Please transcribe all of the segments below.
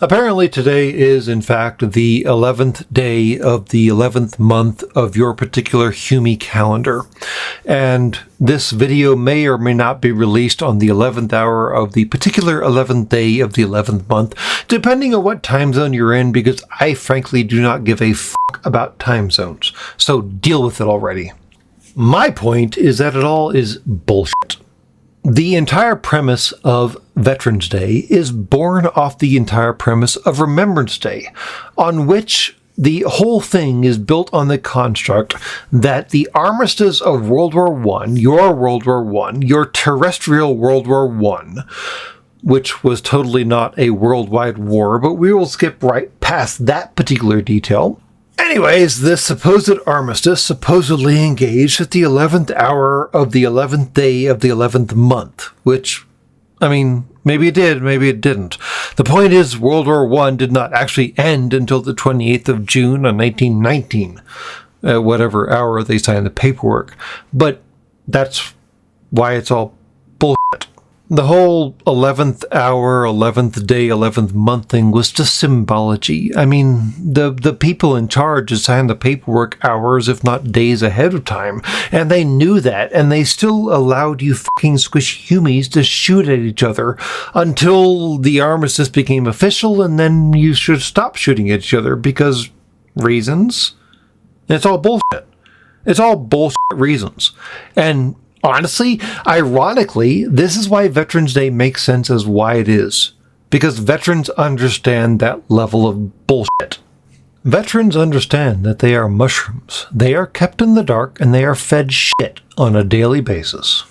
Apparently today is, in fact, the 11th day of the 11th month of your particular Humi calendar. And this video may or may not be released on the 11th hour of the particular 11th day of the 11th month, depending on what time zone you're in, because I frankly do not give a fuck about time zones. So deal with it already. My point is that it all is bullshit. The entire premise of Veterans Day is born off the entire premise of Remembrance Day, on which the whole thing is built on the construct that the armistice of World War I, your World War I, your terrestrial World War I, which was totally not a worldwide war, but we will skip right past that particular detail. Anyways, this supposed armistice supposedly engaged at the 11th hour of the 11th day of the 11th month, which, I mean, maybe it did, maybe it didn't. The point is, World War I did not actually end until the 28th of June of 1919, whatever hour they signed the paperwork. But that's why it's all bullshit. The whole 11th hour, 11th day, 11th month thing was just symbology. I mean, the people in charge signed the paperwork hours, if not days ahead of time, and they knew that, and they still allowed you fucking squish humies to shoot at each other until the armistice became official, and then you should stop shooting at each other because reasons. It's all bullshit. It's all bullshit reasons. And honestly, ironically, this is why Veterans Day makes sense as why it is. Because veterans understand that level of bullshit. Veterans understand that they are mushrooms. They are kept in the dark and they are fed shit on a daily basis.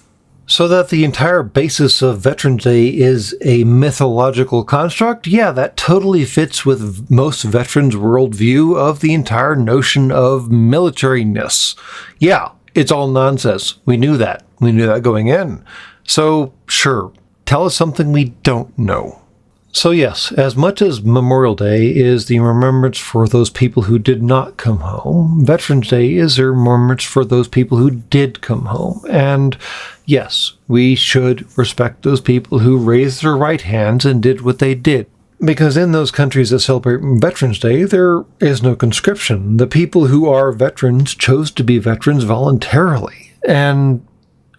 So that the entire basis of Veterans Day is a mythological construct, yeah, that totally fits with most veterans' worldview of the entire notion of militariness. Yeah. It's all nonsense. We knew that. We knew that going in. So, sure, tell us something we don't know. So yes, as much as Memorial Day is the remembrance for those people who did not come home, Veterans Day is a remembrance for those people who did come home. And yes, we should respect those people who raised their right hands and did what they did. Because in those countries that celebrate Veterans Day, there is no conscription. The people who are veterans chose to be veterans voluntarily. And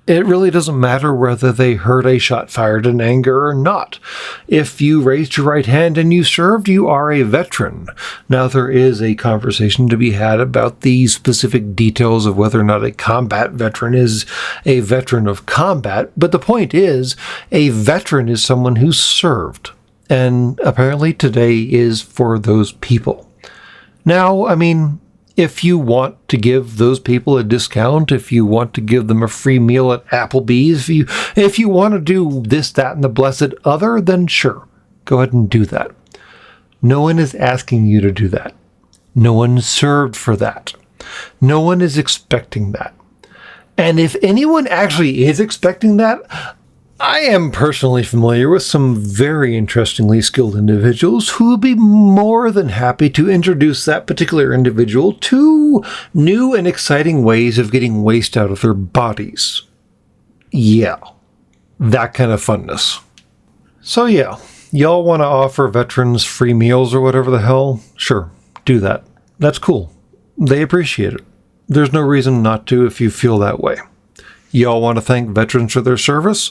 it really doesn't matter whether they heard a shot fired in anger or not. If you raised your right hand and you served, you are a veteran. Now, there is a conversation to be had about the specific details of whether or not a combat veteran is a veteran of combat. But the point is, a veteran is someone who served. And apparently today is for those people. Now, I mean, if you want to give those people a discount, if you want to give them a free meal at Applebee's, if you want to do this, that, and the blessed other, then sure, go ahead and do that. No one is asking you to do that. No one served for that. No one is expecting that. And if anyone actually is expecting that, I am personally familiar with some very interestingly skilled individuals who would be more than happy to introduce that particular individual to new and exciting ways of getting waste out of their bodies. Yeah, that kind of funness. So yeah, y'all want to offer veterans free meals or whatever the hell? Sure, do that. That's cool. They appreciate it. There's no reason not to if you feel that way. Y'all want to thank veterans for their service?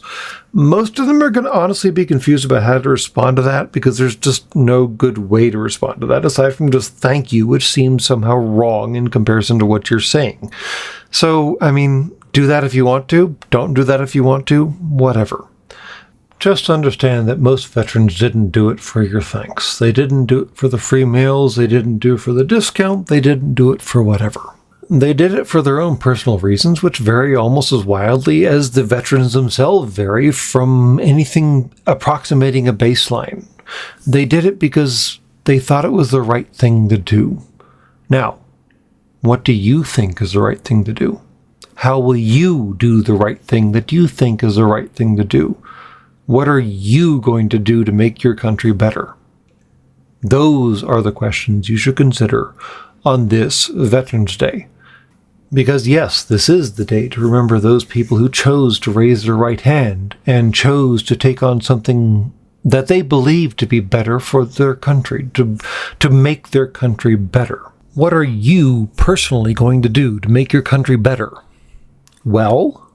Most of them are going to honestly be confused about how to respond to that because there's just no good way to respond to that aside from just thank you, which seems somehow wrong in comparison to what you're saying. So, I mean, do that if you want to. Don't do that if you want to. Whatever. Just understand that most veterans didn't do it for your thanks. They didn't do it for the free meals. They didn't do it for the discount. They didn't do it for whatever. They did it for their own personal reasons, which vary almost as wildly as the veterans themselves vary from anything approximating a baseline. They did it because they thought it was the right thing to do. Now, what do you think is the right thing to do? How will you do the right thing that you think is the right thing to do? What are you going to do to make your country better? Those are the questions you should consider on this Veterans Day. Because yes, this is the day to remember those people who chose to raise their right hand and chose to take on something that they believe to be better for their country, to make their country better. What are you personally going to do to make your country better? Well,